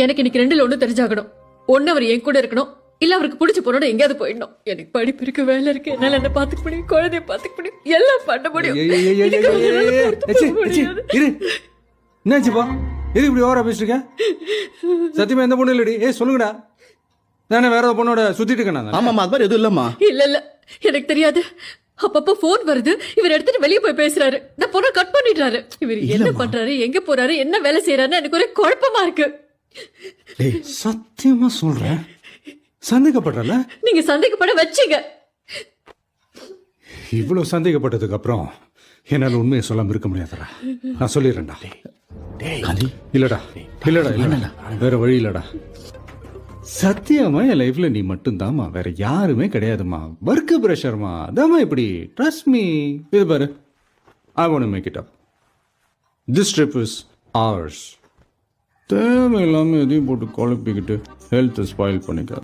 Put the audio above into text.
எனக்கு இன்னைக்கு ரெண்டுல ஒண்ணு தெரிஞ்சாகணும். ஒண்ணு அவர் என் கூட இருக்கணும், இல்ல அவருக்கு பிடிச்ச பொண்ணோட எங்கேயாவது போயிடணும். எனக்கு படிப்பு இருக்கு, வேலை இருக்கு, என்னால என்ன பாத்துக்க முடியும், குழந்தைய பாத்துக்க முடியும், எல்லாம் பண்ண முடியும். என்னாச்சுப்பா? எது இப்படி ஓவரா பேசிருக்க? சத்தியமா எந்த பொண்ணு இல்லடி. சொல்லுங்கடா. நானே வேற பொண்ணோட சுத்திட்டு இருக்கேன். ஆமாமா, அது மாதிரி எதுவும் இல்லம்மா. இல்ல எனக்கு தெரியாது. அப்பப்ப போன் வருது, இவர் எடுத்துட்டு வெளியே போய் பேசுறாரு, நான் பொண்ணை கட் பண்ணிடுறாரு. இவர் என்ன பண்றாரு, எங்க போறாரு, என்ன வேலை செய்யறாருன்னு எனக்கு ஒரே குழப்பமா இருக்கு. சத்தியமா சொல்றேன், சந்தேகப்படுறல. நீங்க சந்தேகப்பட வச்சீங்க. இவ்வளவு சந்தேகப்பட்டதுக்கு அப்புறம் என்னால உண்மையை சொல்லாம இருக்க முடியாதுடா. நான் சொல்லிடுறேன்டா. இல்லடா இல்லடா, வேற வழி இல்லடா. சத்தியமா என் லைஃப்ல நீ மட்டும்தாம்மா, வேற யாருமே கிடையாதுமா. ஒர்க் பிரஷர்மா, அதாம்மா இப்படி. Trust me. இது பாரு, I want to make it up. This trip is ours. தேவையில்லாம எதையும் போட்டு குழப்பிக்கிட்டு ஹெல்த் ஸ்பாயில் பண்ணிக்க.